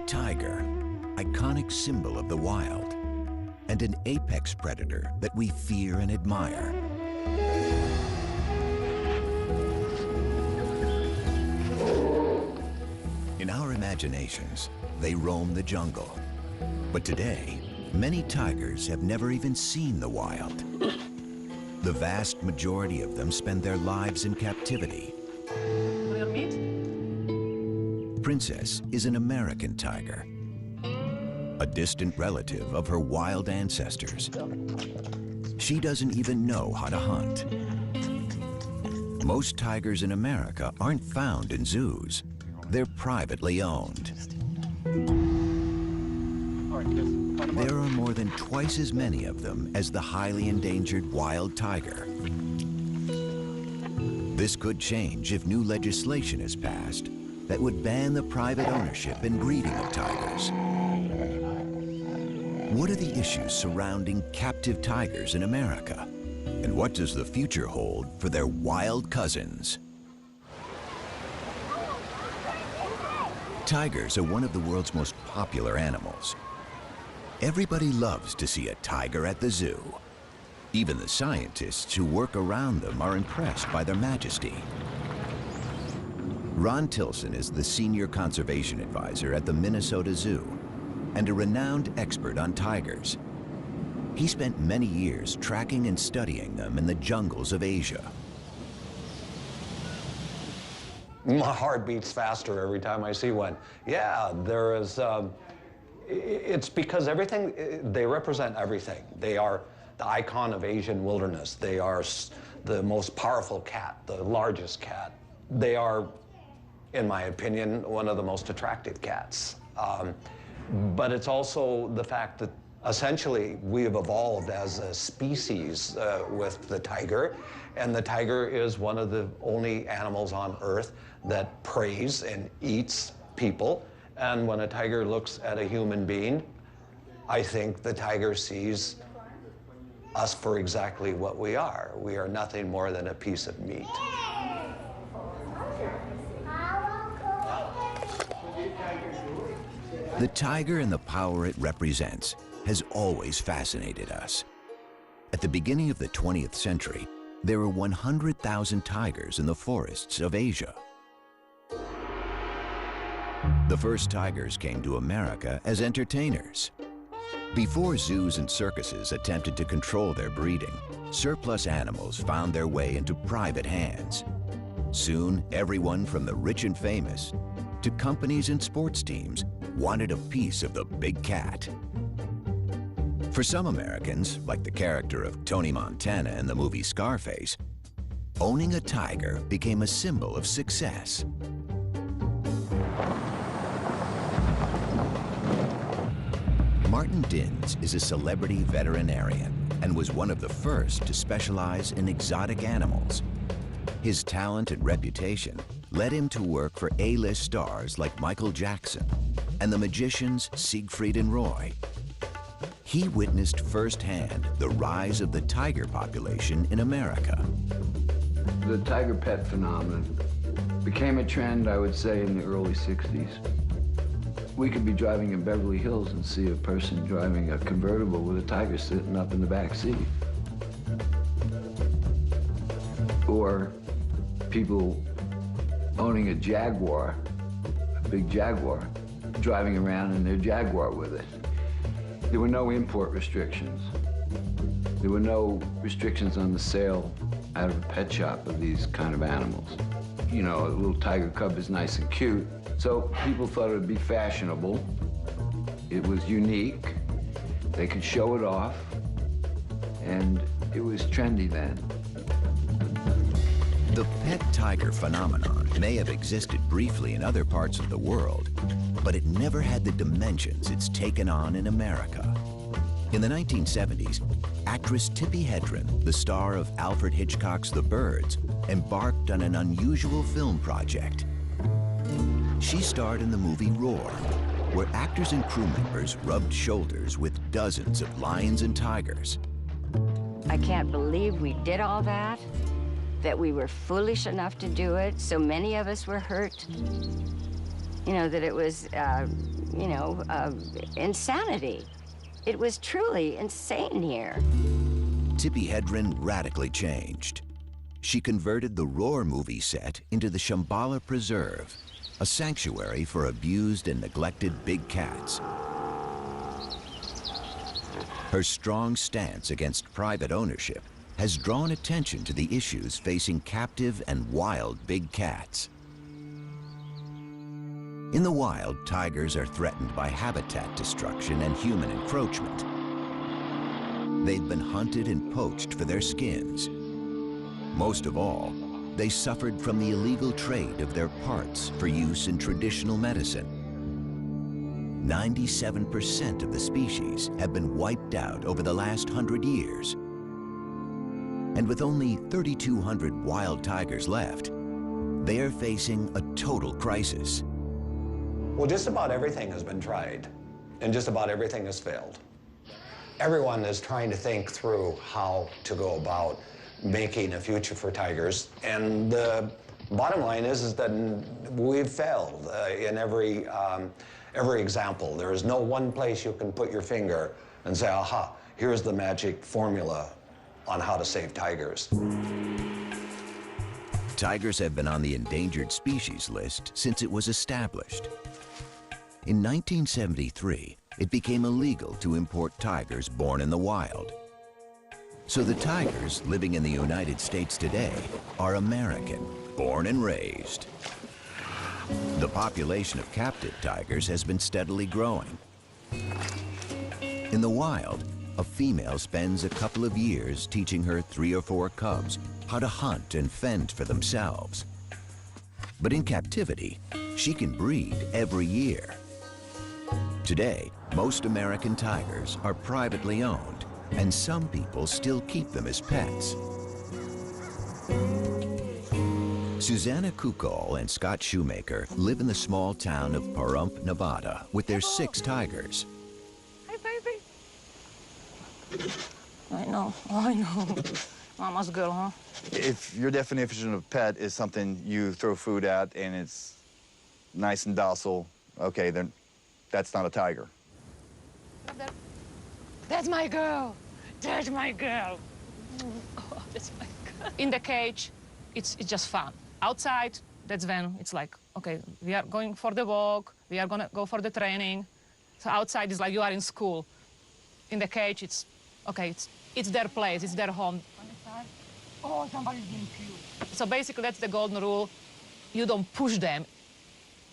tiger, iconic symbol of the wild, and an apex predator that we fear and admire. In our imaginations, they roam the jungle. But today, many tigers have never even seen the wild. The vast majority of them spend their lives in captivity. Princess is an American tiger, a distant relative of her wild ancestors. She doesn't even know how to hunt. Most tigers in America aren't found in zoos. They're privately owned. There are more than twice as many of them as the highly endangered wild tiger. This could change if new legislation is passed that would ban the private ownership and breeding of tigers. What are the issues surrounding captive tigers in America? And what does the future hold for their wild cousins? Tigers are one of the world's most popular animals. Everybody loves to see a tiger at the zoo. Even the scientists who work around them are impressed by their majesty. Ron Tilson is the senior conservation advisor at the Minnesota Zoo and a renowned expert on tigers. He spent many years tracking and studying them in the jungles of Asia. My heart beats faster every time I see one. Yeah, there is, it's because they represent everything. They are the icon of Asian wilderness. They are the most powerful cat, the largest cat. They are, in my opinion, one of the most attractive cats. But it's also the fact that essentially we have evolved as a species with the tiger, and the tiger is one of the only animals on Earth that preys and eats people. And when a tiger looks at a human being, I think the tiger sees us for exactly what we are. We are nothing more than a piece of meat. The tiger and the power it represents has always fascinated us. At the beginning of the 20th century, there were 100,000 tigers in the forests of Asia. The first tigers came to America as entertainers. Before zoos and circuses attempted to control their breeding, surplus animals found their way into private hands. Soon, everyone from the rich and famous to companies and sports teams wanted a piece of the big cat. For some Americans, like the character of Tony Montana in the movie Scarface, owning a tiger became a symbol of success. Martin Dins is a celebrity veterinarian and was one of the first to specialize in exotic animals. His talent and reputation led him to work for A-list stars like Michael Jackson and the magicians Siegfried and Roy. He witnessed firsthand the rise of the tiger population in America. The tiger pet phenomenon became a trend, I would say, in the early 60s. We could be driving in Beverly Hills and see a person driving a convertible with a tiger sitting up in the back seat. Or people owning a Jaguar, a big Jaguar, driving around in their Jaguar with it. There were no import restrictions. There were no restrictions on the sale out of a pet shop of these kind of animals. You know, a little tiger cub is nice and cute, so people thought it would be fashionable. It was unique. They could show it off, and it was trendy then. The pet tiger phenomenon may have existed briefly in other parts of the world, but it never had the dimensions it's taken on in America. In the 1970s, actress Tippi Hedren, the star of Alfred Hitchcock's The Birds, embarked on an unusual film project. She starred in the movie Roar, where actors and crew members rubbed shoulders with dozens of lions and tigers. I can't believe we did all that we were foolish enough to do it. So many of us were hurt. you know, that it was, insanity. It was truly insane here. Tippi Hedren radically changed. She converted the Roar movie set into the Shambhala Preserve, a sanctuary for abused and neglected big cats. Her strong stance against private ownership has drawn attention to the issues facing captive and wild big cats. In the wild, tigers are threatened by habitat destruction and human encroachment. They've been hunted and poached for their skins. Most of all, they suffered from the illegal trade of their parts for use in traditional medicine. 97% of the species have been wiped out over the last 100 years. And with only 3,200 wild tigers left, they are facing a total crisis. Well, just about everything has been tried, and just about everything has failed. Everyone is trying to think through how to go about making a future for tigers, and the bottom line is that we've failed in every example. There is no one place you can put your finger and say, aha, here's the magic formula on how to save tigers. Tigers have been on the endangered species list since it was established. In 1973, it became illegal to import tigers born in the wild. So the tigers living in the United States today are American, born and raised. The population of captive tigers has been steadily growing. In the wild, a female spends a couple of years teaching her 3 or 4 cubs how to hunt and fend for themselves. But in captivity, she can breed every year. Today, most American tigers are privately owned, and some people still keep them as pets. Susanna Kukol and Scott Shoemaker live in the small town of Pahrump, Nevada, with their 6 tigers. Hi, baby. I know. Mama's girl, huh? If your definition of pet is something you throw food at and it's nice and docile, okay, then that's not a tiger. That's my girl. That's my girl. Oh, that's my girl. In the cage, it's just fun. Outside, that's when it's like, okay, we are going for the walk, we are gonna go for the training. So outside is like you are in school. In the cage, it's, okay, it's their place, it's their home. Oh, somebody's being cute. So basically, that's the golden rule. You don't push them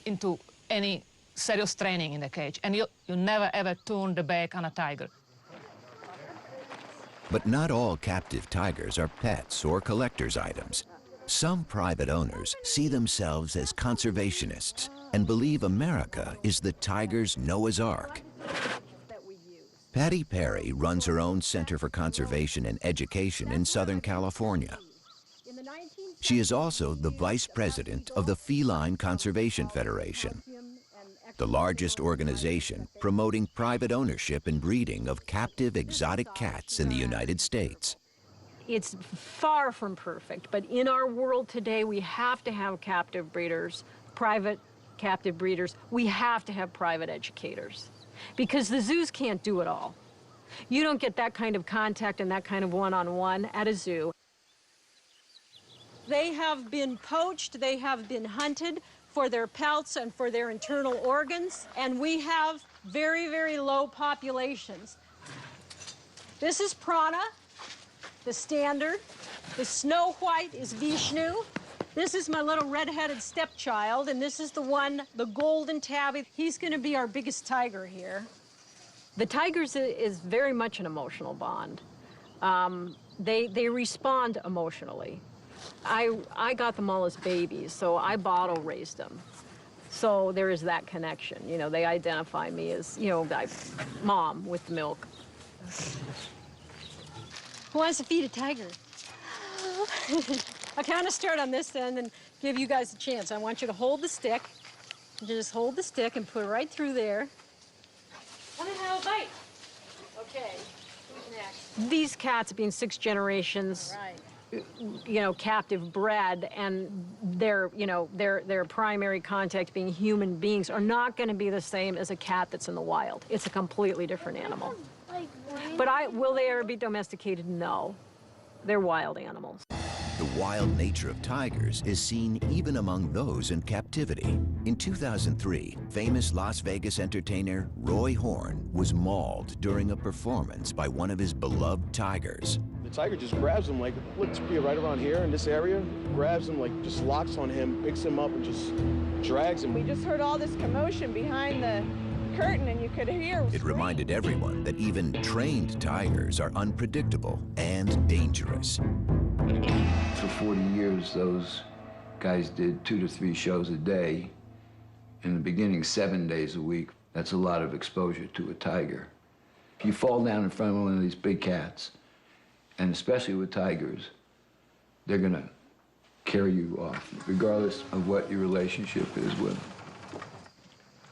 into any serious training in the cage, and you never ever turn the back on a tiger. But not all captive tigers are pets or collector's items. Some private owners see themselves as conservationists and believe America is the tiger's Noah's Ark. Patty Perry runs her own Center for Conservation and Education in Southern California. She is also the vice president of the Feline Conservation Federation, the largest organization promoting private ownership and breeding of captive exotic cats in the United States. It's far from perfect, but in our world today, we have to have captive breeders, private captive breeders. We have to have private educators, because the zoos can't do it all. You don't get that kind of contact and that kind of one-on-one at a zoo. They have been poached, they have been hunted for their pelts and for their internal organs, and we have very, very low populations. This is Prana, the standard. The snow white is Vishnu. This is my little red-headed stepchild, and this is the one, the golden tabby. He's gonna be our biggest tiger here. The tigers is very much an emotional bond. They respond emotionally. I got them all as babies, so I bottle raised them. So there is that connection. You know, they identify me as, you know, mom with the milk. Who wants to feed a tiger? I'll kind of start on this end and give you guys a chance. I want you to hold the stick. Just hold the stick and put it right through there. Come and have a bite. Okay, who's next? These cats, being 6 generations, you know, captive bred, and their, you know, their primary contact being human beings, are not going to be the same as a cat that's in the wild. It's a completely different animal. But will they ever be domesticated? No. They're wild animals. The wild nature of tigers is seen even among those in captivity. In 2003, famous Las Vegas entertainer Roy Horn was mauled during a performance by one of his beloved tigers. The tiger just grabs him, like, looks to be right around here in this area, grabs him, like, just locks on him, picks him up, and just drags him. We just heard all this commotion behind the curtain, and you could hear. It reminded everyone that even trained tigers are unpredictable and dangerous. For 40 years, those guys did 2 to 3 shows a day. In the beginning, 7 days a week. That's a lot of exposure to a tiger. If you fall down in front of one of these big cats, and especially with tigers, they're gonna carry you off, regardless of what your relationship is with them.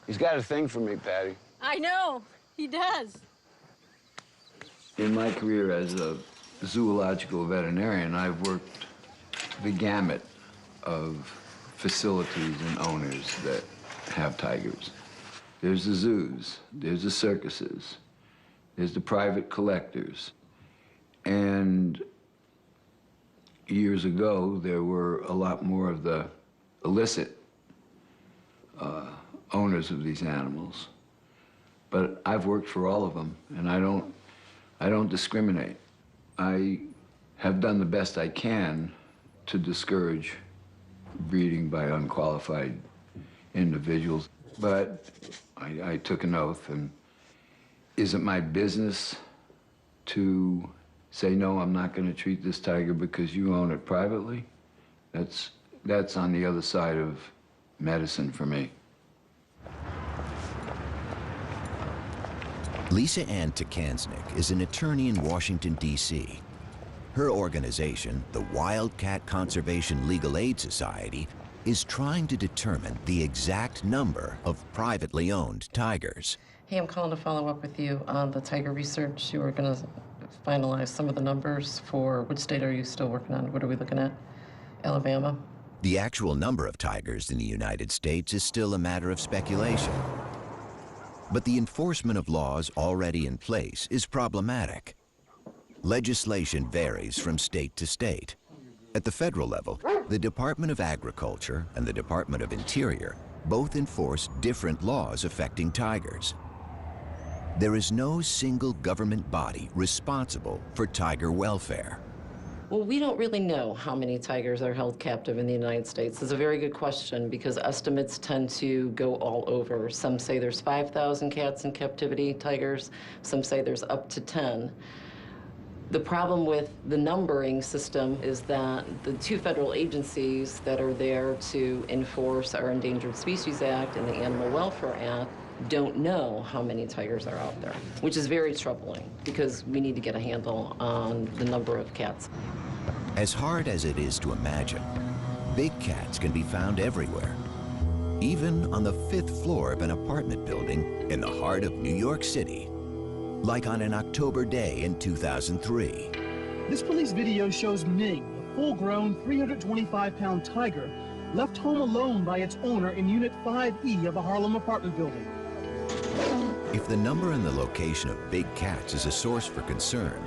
He's got a thing for me, Patty. I know, he does. In my career as a zoological veterinarian, I've worked the gamut of facilities and owners that have tigers. There's the zoos, there's the circuses, there's the private collectors. And years ago, there were a lot more of the illicit owners of these animals. But I've worked for all of them, and I don't discriminate. I have done the best I can to discourage breeding by unqualified individuals. But I took an oath, and is it my business to say, no, I'm not going to treat this tiger because you own it privately? That's on the other side of medicine for me. Lisa Ann Takansnick is an attorney in Washington, D.C. Her organization, the Wildcat Conservation Legal Aid Society, is trying to determine the exact number of privately owned tigers. Hey, I'm calling to follow up with you on the tiger research. You were going to finalize some of the numbers for which state are you still working on? What are we looking at? Alabama? The actual number of tigers in the United States is still a matter of speculation. But the enforcement of laws already in place is problematic. Legislation varies from state to state. At the federal level, the Department of Agriculture and the Department of Interior both enforce different laws affecting tigers. There is no single government body responsible for tiger welfare. Well, we don't really know how many tigers are held captive in the United States. It's a very good question because estimates tend to go all over. Some say there's 5,000 cats in captivity, tigers. Some say there's up to 10. The problem with the numbering system is that the 2 federal agencies that are there to enforce our Endangered Species Act and the Animal Welfare Act don't know how many tigers are out there, which is very troubling because we need to get a handle on the number of cats. As hard as it is to imagine, big cats can be found everywhere, even on the 5th floor of an apartment building in the heart of New York City, like on an October day in 2003. This police video shows Ming, a full-grown 325-pound tiger, left home alone by its owner in Unit 5E of a Harlem apartment building. If the number and the location of big cats is a source for concern,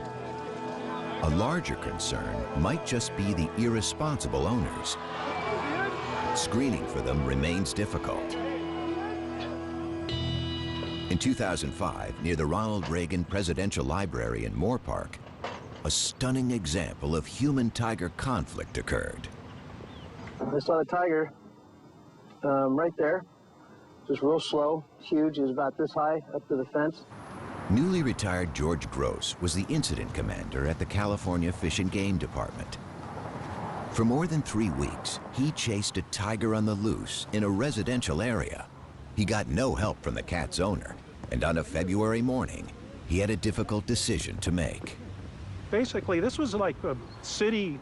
a larger concern might just be the irresponsible owners. Screening for them remains difficult. In 2005, near the Ronald Reagan Presidential Library in Moore Park, a stunning example of human-tiger conflict occurred. I saw the tiger right there, just real slow, huge. He was about this high up to the fence. Newly retired George Gross was the incident commander at the California Fish and Game Department. For more than 3 weeks, he chased a tiger on the loose in a residential area. He got no help from the cat's owner, and on a February morning, he had a difficult decision to make. Basically, this was like a city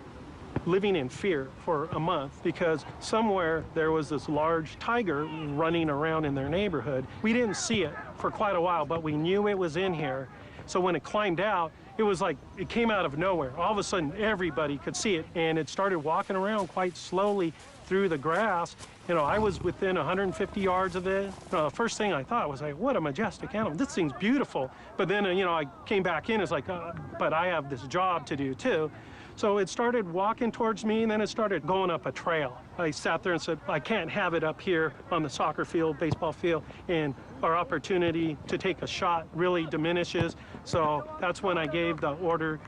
living in fear for a month because somewhere there was this large tiger running around in their neighborhood. We didn't see it for quite a while, but we knew it was in here. So when it climbed out, it was like it came out of nowhere. All of a sudden, everybody could see it, and it started walking around quite slowly through the grass. You know, I was within 150 yards of it. The first thing I thought was like, what a majestic animal. This thing's beautiful. But then, you know, I came back in, it's like, but I have this job to do too. So it started walking towards me, and then it started going up a trail. I sat there and said, I can't have it up here on the soccer field, baseball field, and our opportunity to take a shot really diminishes. So that's when I gave the order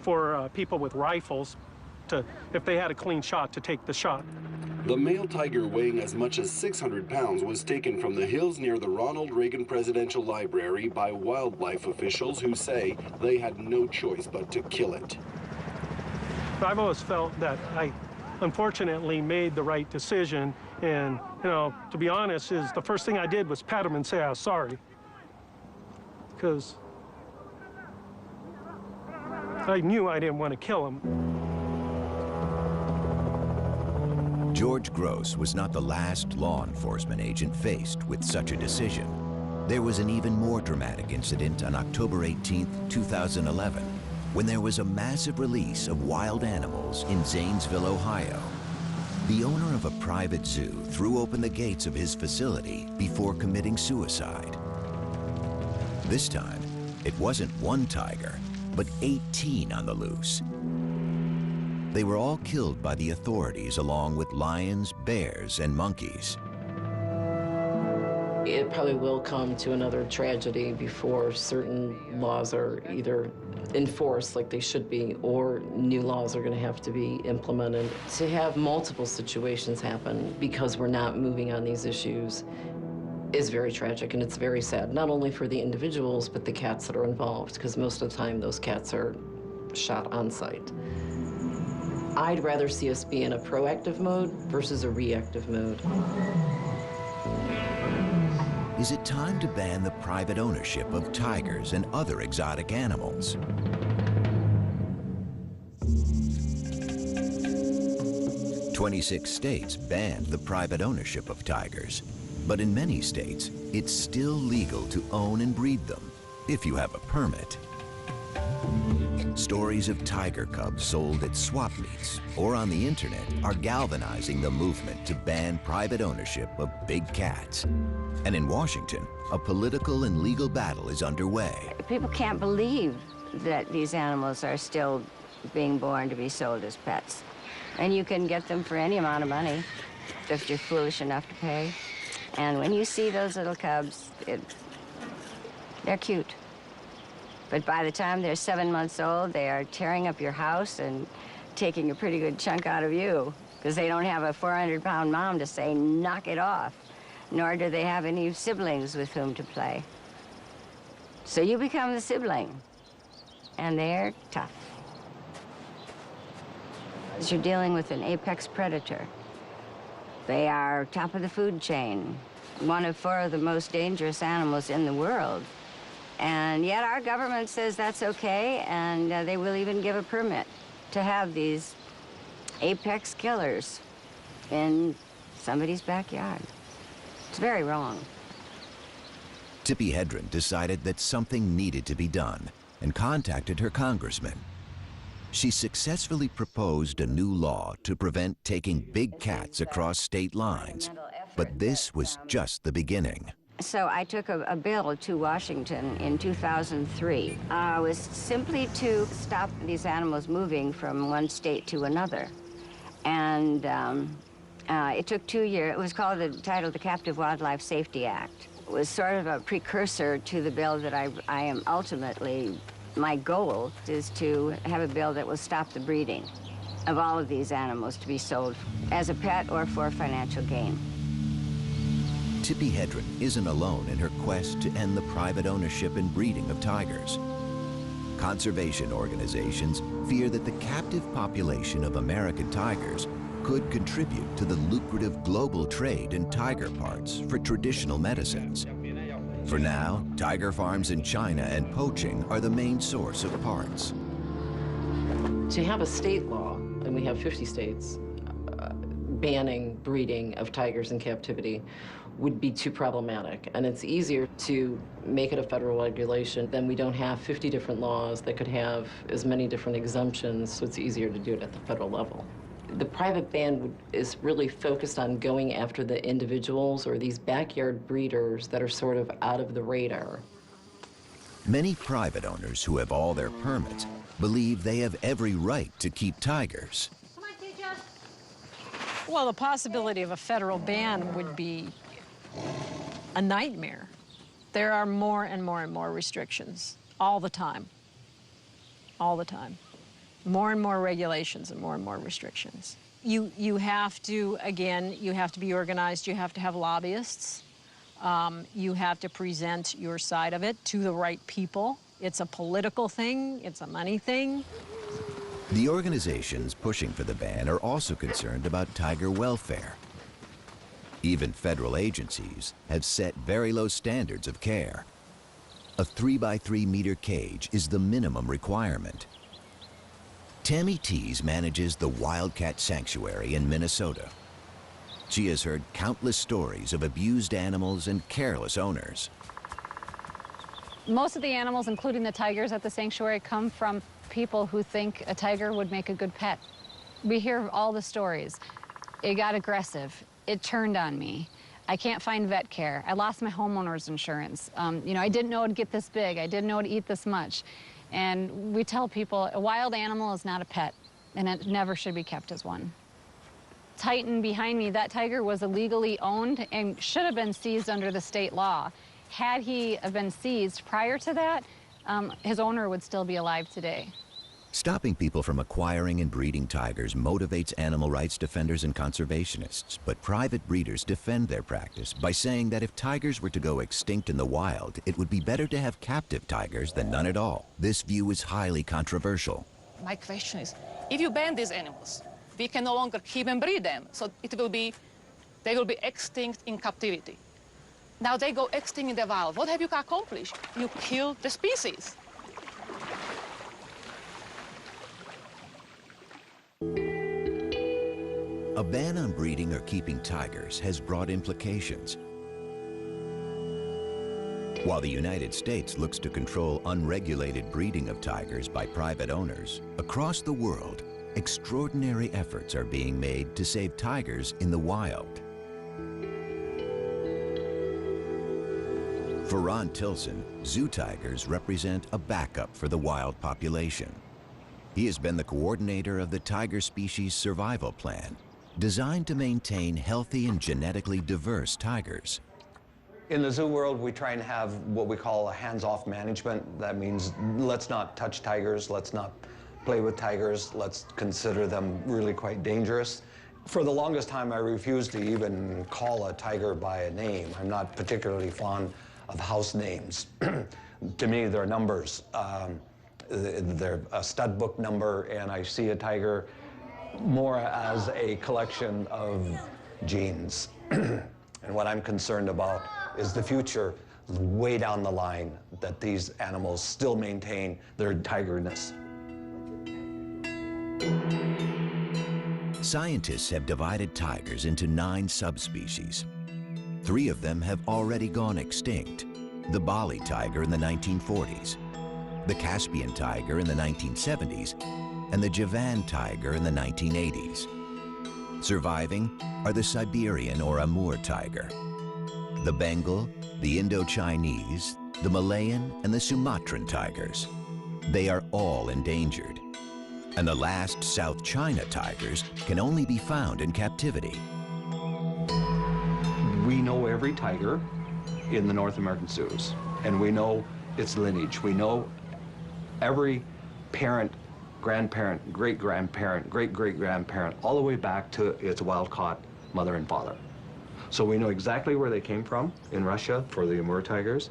for people with rifles to, if they had a clean shot, to take the shot. The male tiger, weighing as much as 600 pounds, was taken from the hills near the Ronald Reagan Presidential Library by wildlife officials who say they had no choice but to kill it. I've always felt that I, unfortunately, made the right decision. And, you know, to be honest, is the first thing I did was pat him and say I was sorry. Because I knew I didn't want to kill him. George Gross was not the last law enforcement agent faced with such a decision. There was an even more dramatic incident on October 18, 2011, when there was a massive release of wild animals in Zanesville, Ohio. The owner of a private zoo threw open the gates of his facility before committing suicide. This time, it wasn't one tiger, but 18 on the loose. They were all killed by the authorities along with lions, bears, and monkeys. It probably will come to another tragedy before certain laws are either enforced like they should be, or new laws are going to have to be implemented. To have multiple situations happen because we're not moving on these issues is very tragic, and it's very sad, not only for the individuals, but the cats that are involved, because most of the time those cats are shot on site. I'd rather see us be in a proactive mode versus a reactive mode. Is it time to ban the private ownership of tigers and other exotic animals? "26 states banned the private ownership of tigers, but in many states, it's still legal to own and breed them if you have a permit. Stories of tiger cubs sold at swap meets or on the internet are galvanizing the movement to ban private ownership of big cats. And in Washington, a political and legal battle is underway. People can't believe that these animals are still being born to be sold as pets. And you can get them for any amount of money if you're foolish enough to pay. And when you see those little cubs, they're cute. But by the time they're 7 months old, they are tearing up your house and taking a pretty good chunk out of you, because they don't have a 400-pound mom to say, knock it off, nor do they have any siblings with whom to play. So you become the sibling, and they're tough. You're dealing with an apex predator. They are top of the food chain, one of 4 of the most dangerous animals in the world. And yet our government says that's okay, and they will even give a permit to have these apex killers in somebody's backyard. It's very wrong. Tippi Hedren decided that something needed to be done and contacted her congressman. She successfully proposed a new law to prevent taking big cats across state lines. But this was just the beginning. So I took a bill to Washington in 2003. It was simply to stop these animals moving from one state to another. And it took 2 years. It was called the Captive Wildlife Safety Act. It was sort of a precursor to the bill that I am ultimately, my goal is to have a bill that will stop the breeding of all of these animals to be sold as a pet or for financial gain. Tippi Hedren isn't alone in her quest to end the private ownership and breeding of tigers. Conservation organizations fear that the captive population of American tigers could contribute to the lucrative global trade in tiger parts for traditional medicines. For now, tiger farms in China and poaching are the main source of parts. To have a state law, and we have 50 states, banning breeding of tigers in captivity would be too problematic. And it's easier to make it a federal regulation. Then we don't have 50 different laws that could have as many different exemptions, so it's easier to do it at the federal level. The private ban is really focused on going after the individuals or these backyard breeders that are sort of out of the radar. Many private owners who have all their permits believe they have every right to keep tigers. Well, the possibility of a federal ban would be a nightmare. There are more and more and more restrictions all the time. All the time. More and more regulations and more restrictions. You have to, again, you have to be organized. You have to have lobbyists. You have to present your side of it to the right people. It's a political thing. It's a money thing. The organizations pushing for the ban are also concerned about tiger welfare. Even federal agencies have set very low standards of care. A 3x3 meter cage is the minimum requirement. Tammy Tees manages the Wildcat Sanctuary in Minnesota. She has heard countless stories of abused animals and careless owners. Most of the animals, including the tigers at the sanctuary, come from people who think a tiger would make a good pet. We hear all the stories. It got aggressive. It turned on me. I can't find vet care. I lost my homeowner's insurance. You know, I didn't know it'd get this big. I didn't know it'd eat this much. And we tell people a wild animal is not a pet, and it never should be kept as one. Titan behind me, that tiger was illegally owned and should have been seized under the state law. Had he been seized prior to that, his owner would still be alive today. Stopping people from acquiring and breeding tigers motivates animal rights defenders and conservationists, but private breeders defend their practice by saying that if tigers were to go extinct in the wild, it would be better to have captive tigers than none at all. This view is highly controversial. My question is, if you ban these animals, we can no longer keep and breed them, so they will be extinct in captivity. Now they go extinct in the wild. What have you accomplished? You killed the species. A ban on breeding or keeping tigers has broad implications. While the United States looks to control unregulated breeding of tigers by private owners, across the world, extraordinary efforts are being made to save tigers in the wild. For Ron Tilson, zoo tigers represent a backup for the wild population. He has been the coordinator of the Tiger Species Survival Plan, designed to maintain healthy and genetically diverse tigers. In the zoo world, we try and have what we call a hands-off management. That means let's not touch tigers, let's not play with tigers, let's consider them really quite dangerous. For the longest time, I refused to even call a tiger by a name. I'm not particularly fond of house names. To me, they're numbers. They're a stud book number, and I see a tiger more as a collection of genes. And what I'm concerned about is the future, way down the line, that these animals still maintain their tigerness. Scientists have divided tigers into 9 subspecies. 3 of them have already gone extinct: the Bali tiger in the 1940s, the Caspian tiger in the 1970s, and the Javan tiger in the 1980s. Surviving are the Siberian or Amur tiger, the Bengal, the Indo-Chinese, the Malayan, and the Sumatran tigers. They are all endangered. And the last South China tigers can only be found in captivity. We know every tiger in the North American zoos, and we know its lineage. We know every parent, grandparent, great-grandparent, great-great-grandparent, all the way back to its wild-caught mother and father. So we know exactly where they came from in Russia for the Amur tigers,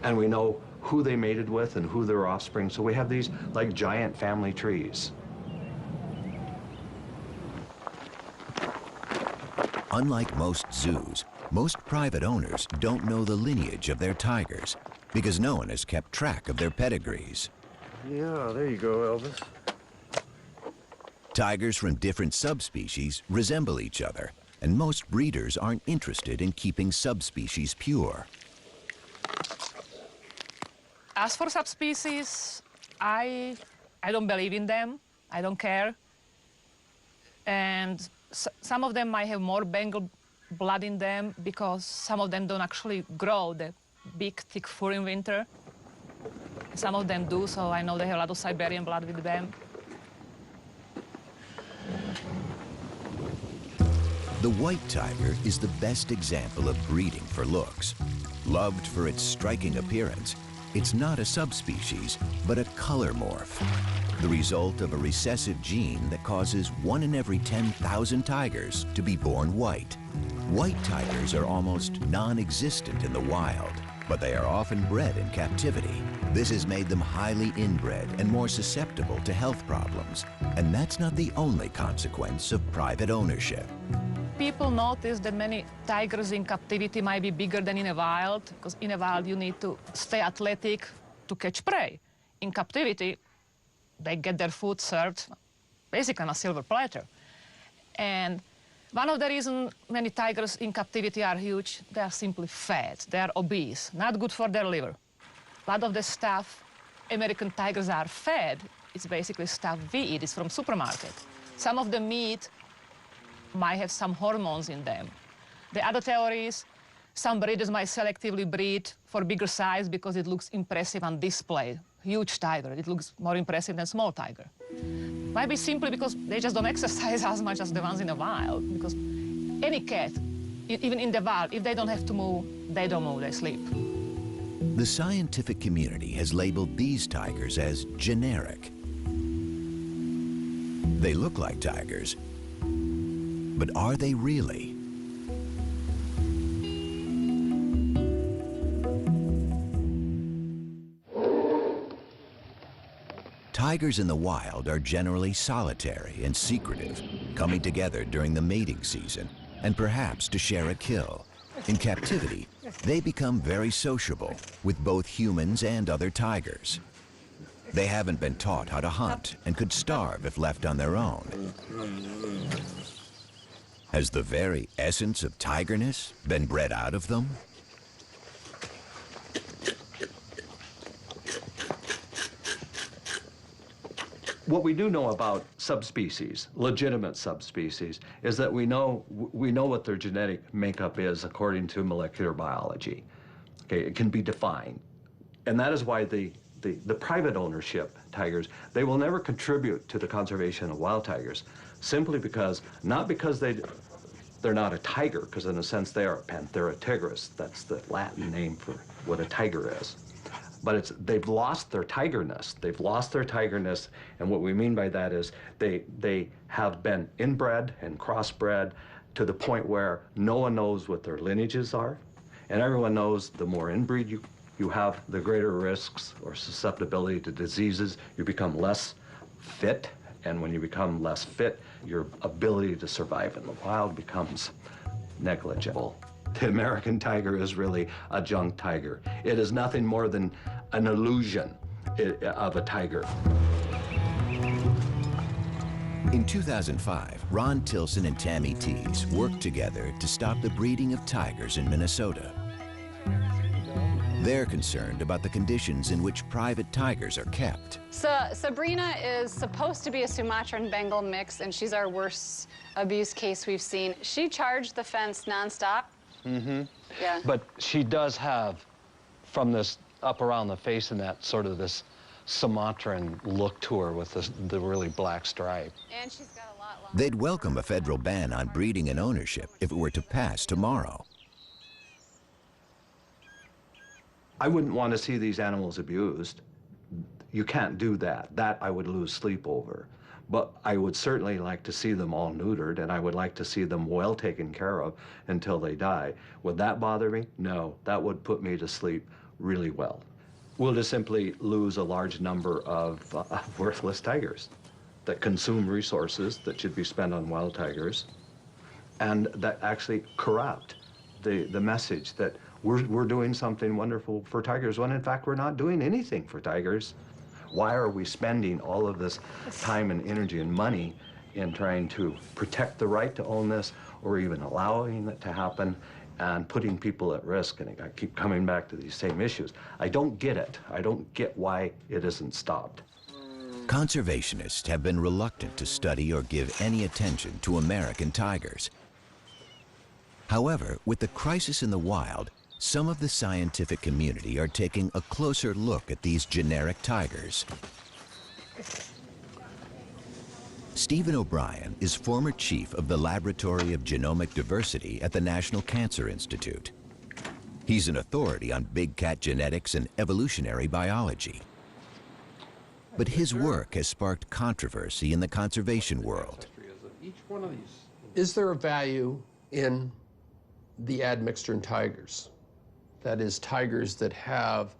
and we know who they mated with and who their offspring. So we have these like giant family trees. Unlike most zoos, most private owners don't know the lineage of their tigers because no one has kept track of their pedigrees. Yeah, there you go, Elvis. Tigers from different subspecies resemble each other, and most breeders aren't interested in keeping subspecies pure. As for subspecies, I don't believe in them. I don't care. And some of them might have more Bengal blood in them because some of them don't actually grow the big, thick fur in winter. Some of them do, so I know they have a lot of Siberian blood with them. The white tiger is the best example of breeding for looks. Loved for its striking appearance, it's not a subspecies, but a color morph, the result of a recessive gene that causes 1 in every 10,000 tigers to be born white. White tigers are almost non-existent in the wild, but they are often bred in captivity. This has made them highly inbred and more susceptible to health problems. And that's not the only consequence of private ownership. People notice that many tigers in captivity might be bigger than in a wild, because in a wild you need to stay athletic to catch prey. In captivity, they get their food served basically on a silver platter. And one of the reasons many tigers in captivity are huge, they are simply fat, they are obese, not good for their liver. A lot of the stuff American tigers are fed, it's basically stuff we eat, it's from supermarket. Some of the meat might have some hormones in them. The other theory is some breeders might selectively breed for bigger size because it looks impressive on display. Huge tiger, it looks more impressive than small tiger. Might be simply because they just don't exercise as much as the ones in the wild, because any cat, even in the wild, if they don't have to move, they don't move, they sleep. The scientific community has labeled these tigers as generic. They look like tigers, but are they really? Tigers in the wild are generally solitary and secretive, coming together during the mating season and perhaps to share a kill. In captivity, they become very sociable with both humans and other tigers. They haven't been taught how to hunt and could starve if left on their own. Has the very essence of tigerness been bred out of them? What we do know about subspecies, legitimate subspecies, is that we know what their genetic makeup is according to molecular biology. Okay, it can be defined. And that is why the private ownership tigers, they will never contribute to the conservation of wild tigers, simply because, not because they're not a tiger, because in a sense they are a Panthera tigris. That's the Latin name for what a tiger is. But they've lost their tigerness. They've lost their tigerness, and what we mean by that is they have been inbred and crossbred to the point where no one knows what their lineages are, and everyone knows the more inbreed you have, the greater risks or susceptibility to diseases. You become less fit, and when you become less fit, your ability to survive in the wild becomes negligible. The American tiger is really a junk tiger. It is nothing more than an illusion of a tiger. In 2005, Ron Tilson and Tammy Tees worked together to stop the breeding of tigers in Minnesota. They're concerned about the conditions in which private tigers are kept. So Sabrina is supposed to be a Sumatran Bengal mix, and she's our worst abuse case we've seen. She charged the fence nonstop. Mm-hmm. Yeah. But she does have, from this up around the face and that, sort of this Sumatran look to her with the really black stripe. And she's got a lot longer. They'd welcome a federal ban on breeding and ownership if it were to pass tomorrow. I wouldn't want to see these animals abused. You can't do that. That I would lose sleep over. But I would certainly like to see them all neutered, and I would like to see them well taken care of until they die. Would that bother me? No, that would put me to sleep really well. We'll just simply lose a large number of worthless tigers that consume resources that should be spent on wild tigers, and that actually corrupt the message that we're doing something wonderful for tigers, when in fact we're not doing anything for tigers. Why are we spending all of this time and energy and money in trying to protect the right to own this or even allowing it to happen and putting people at risk. And I keep coming back to these same issues. I don't get it. I don't get why it isn't stopped. Conservationists have been reluctant to study or give any attention to American tigers. However, with the crisis in the wild, some of the scientific community are taking a closer look at these generic tigers. Stephen O'Brien is former chief of the Laboratory of Genomic Diversity at the National Cancer Institute. He's an authority on big cat genetics and evolutionary biology. But his work has sparked controversy in the conservation world. Is there a value in the admixture in tigers? That is, tigers that have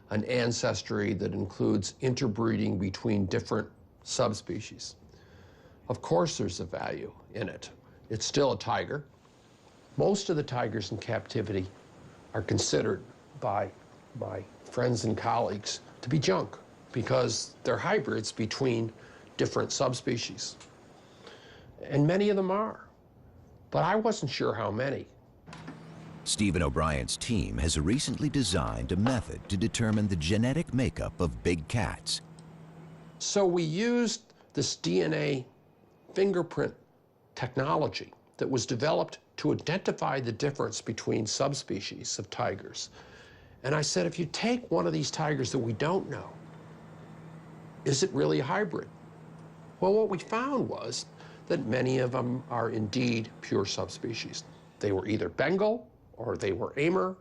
an ancestry that includes interbreeding between different subspecies. Of course there's a value in it. It's still a tiger. Most of the tigers in captivity are considered by my friends and colleagues to be junk because they're hybrids between different subspecies. And many of them are, but I wasn't sure how many. Stephen O'Brien's team has recently designed a method to determine the genetic makeup of big cats. So we used this DNA fingerprint technology that was developed to identify the difference between subspecies of tigers. And I said, if you take one of these tigers that we don't know, is it really a hybrid? Well, what we found was that many of them are indeed pure subspecies. They were either Bengal, or they were Amur,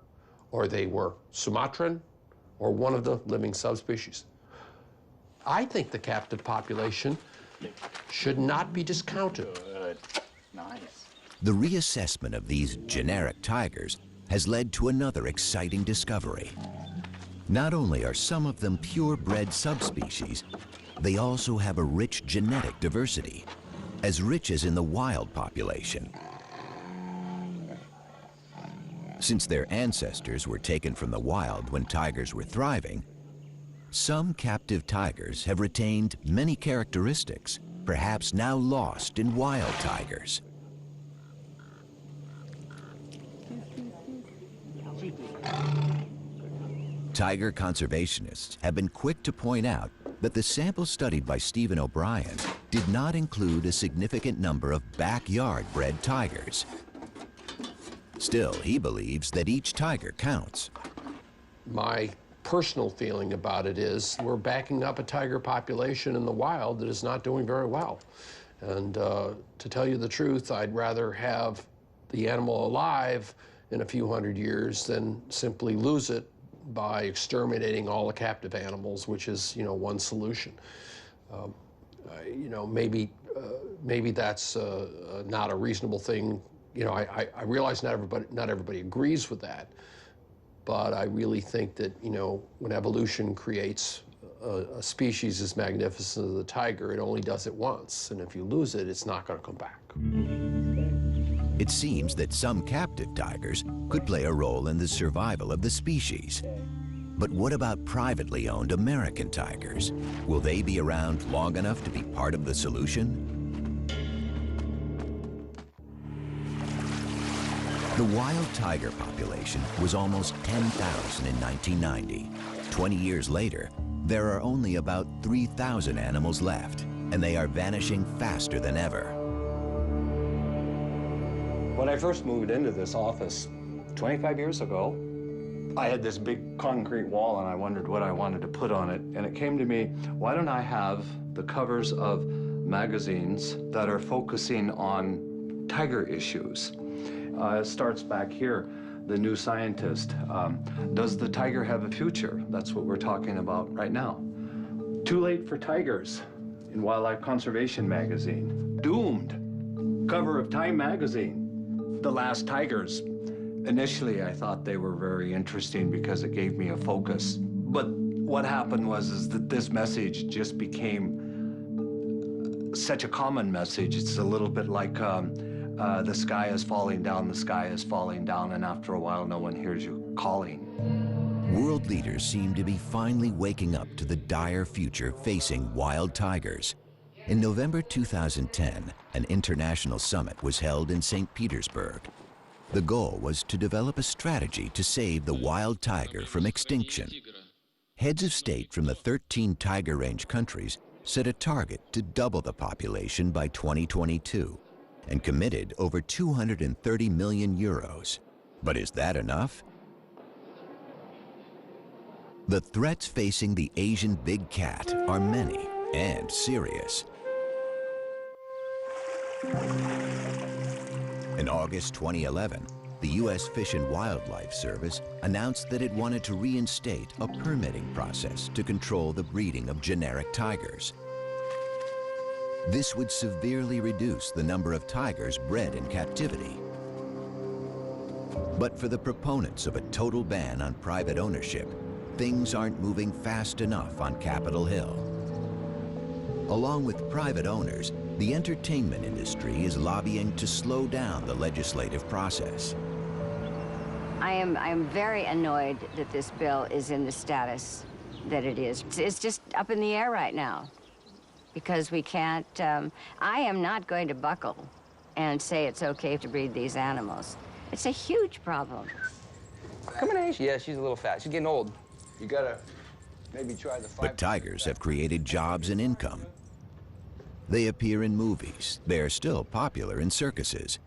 or they were Sumatran, or one of the living subspecies. I think the captive population should not be discounted. Good. Nice. The reassessment of these generic tigers has led to another exciting discovery. Not only are some of them purebred subspecies, they also have a rich genetic diversity, as rich as in the wild population. Since their ancestors were taken from the wild when tigers were thriving, some captive tigers have retained many characteristics, perhaps now lost in wild tigers. Tiger conservationists have been quick to point out that the sample studied by Stephen O'Brien did not include a significant number of backyard-bred tigers. Still, he believes that each tiger counts. My personal feeling about it is we're backing up a tiger population in the wild that is not doing very well. And to tell you the truth, I'd rather have the animal alive in a few hundred years than simply lose it by exterminating all the captive animals, which is, one solution. Maybe that's not a reasonable thing. I realize not everybody agrees with that, but I really think that, when evolution creates a species as magnificent as the tiger, it only does it once, and if you lose it, it's not going to come back. It seems that some captive tigers could play a role in the survival of the species. But what about privately owned American tigers? Will they be around long enough to be part of the solution? The wild tiger population was almost 10,000 in 1990. 20 years later, there are only about 3,000 animals left, and they are vanishing faster than ever. When I first moved into this office 25 years ago, I had this big concrete wall and I wondered what I wanted to put on it. And it came to me, why don't I have the covers of magazines that are focusing on tiger issues? It starts back here, The New Scientist. Does the tiger have a future? That's what we're talking about right now. Too Late for Tigers in Wildlife Conservation magazine. Doomed, cover of Time magazine. The Last Tigers. Initially, I thought they were very interesting because it gave me a focus. But what happened was that this message just became such a common message. It's a little bit like the sky is falling down, the sky is falling down, and after a while, no one hears you calling. World leaders seem to be finally waking up to the dire future facing wild tigers. In November 2010, an international summit was held in St. Petersburg. The goal was to develop a strategy to save the wild tiger from extinction. Heads of state from the 13 tiger range countries set a target to double the population by 2022 and committed over 230 million euros. But is that enough? The threats facing the Asian big cat are many and serious. In August 2011, the U.S. Fish and Wildlife Service announced that it wanted to reinstate a permitting process to control the breeding of generic tigers. This would severely reduce the number of tigers bred in captivity. But for the proponents of a total ban on private ownership, things aren't moving fast enough on Capitol Hill. Along with private owners, the entertainment industry is lobbying to slow down the legislative process. I am very annoyed that this bill is in the status that it is. It's just up in the air right now because we can't, I am not going to buckle and say it's okay to breed these animals. It's a huge problem. Coming in? Yeah, she's a little fat. She's getting old. You gotta maybe try the 5. But tigers have created jobs and income. They appear in movies. They're still popular in circuses.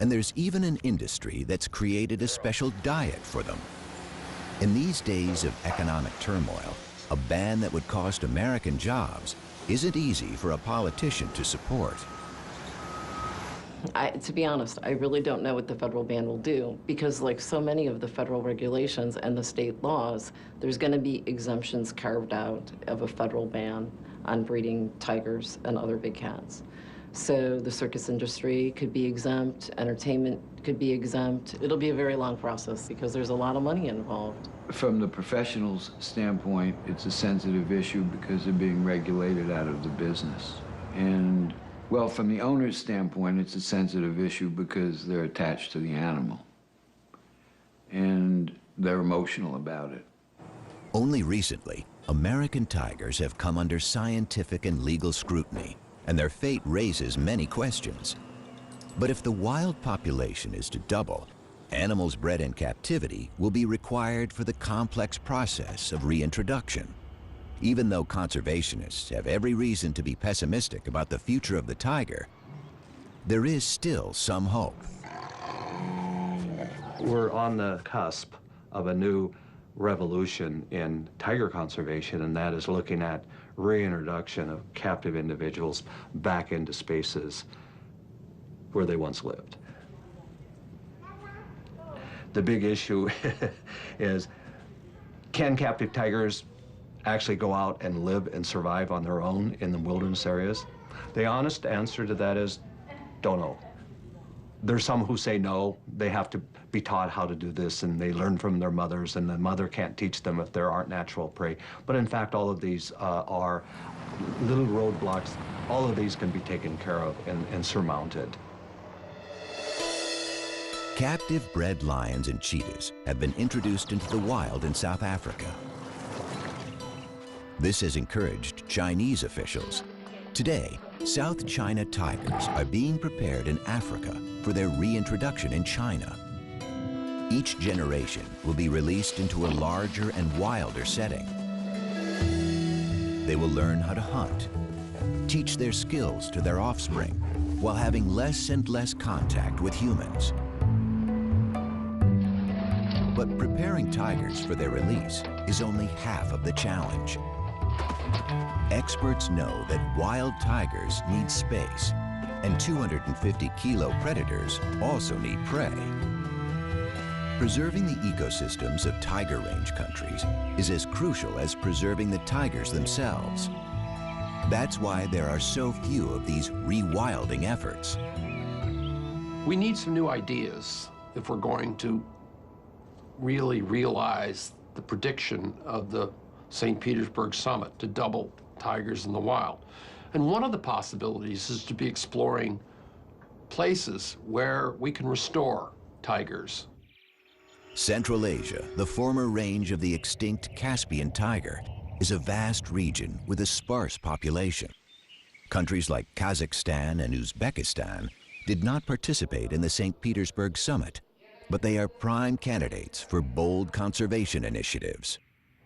And there's even an industry that's created a special diet for them. In these days of economic turmoil, a ban that would cost American jobs isn't easy for a politician to support. To be honest, I really don't know what the federal ban will do because like so many of the federal regulations and the state laws, there's going to be exemptions carved out of a federal ban on breeding tigers and other big cats. So the circus industry could be exempt, entertainment could be exempt. It'll be a very long process because there's a lot of money involved. From the professional's standpoint, it's a sensitive issue because they're being regulated out of the business. And well, from the owner's standpoint, it's a sensitive issue because they're attached to the animal. And they're emotional about it. Only recently, American tigers have come under scientific and legal scrutiny, and their fate raises many questions. But if the wild population is to double, animals bred in captivity will be required for the complex process of reintroduction. Even though conservationists have every reason to be pessimistic about the future of the tiger, there is still some hope. We're on the cusp of a new revolution in tiger conservation, and that is looking at reintroduction of captive individuals back into spaces where they once lived. The big issue is, can captive tigers actually go out and live and survive on their own in the wilderness areas? The honest answer to that is, don't know. There's some who say no, they have to be taught how to do this, and they learn from their mothers, and the mother can't teach them if there aren't natural prey. But in fact, all of these are little roadblocks. All of these can be taken care of and surmounted. Captive bred lions and cheetahs have been introduced into the wild in South Africa. This has encouraged Chinese officials. Today, South China tigers are being prepared in Africa for their reintroduction in China. Each generation will be released into a larger and wilder setting. They will learn how to hunt, teach their skills to their offspring, while having less and less contact with humans. But preparing tigers for their release is only half of the challenge. Experts know that wild tigers need space, and 250-kilo predators also need prey. Preserving the ecosystems of tiger range countries is as crucial as preserving the tigers themselves. That's why there are so few of these rewilding efforts. We need some new ideas if we're going to really realize the prediction of the St. Petersburg summit to double tigers in the wild. And one of the possibilities is to be exploring places where we can restore tigers. Central Asia, the former range of the extinct Caspian tiger, is a vast region with a sparse population. Countries like Kazakhstan and Uzbekistan did not participate in the St. Petersburg summit, but they are prime candidates for bold conservation initiatives.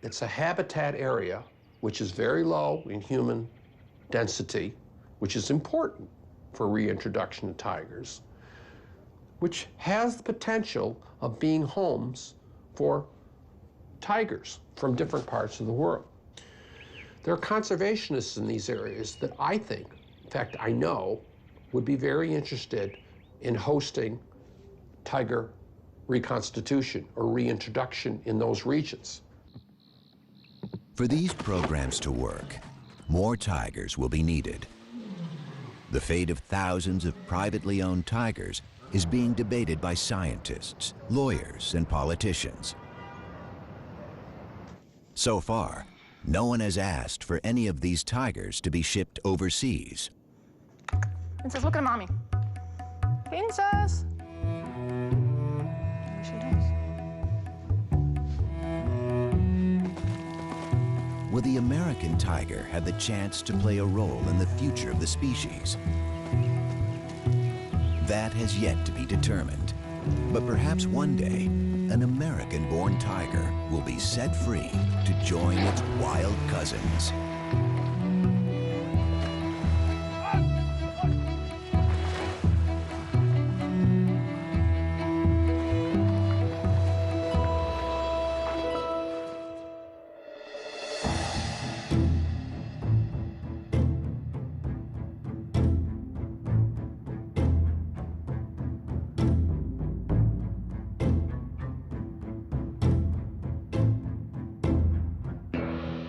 It's a habitat area which is very low in human density, which is important for reintroduction of tigers, which has the potential of being homes for tigers from different parts of the world. There are conservationists in these areas that I think, in fact, I know, would be very interested in hosting tiger reconstitution or reintroduction in those regions. For these programs to work, more tigers will be needed. The fate of thousands of privately owned tigers is being debated by scientists, lawyers, and politicians. So far, no one has asked for any of these tigers to be shipped overseas. Princess, look at mommy. Princess! There she is. Will the American tiger have the chance to play a role in the future of the species? That has yet to be determined. But perhaps one day, an American-born tiger will be set free to join its wild cousins.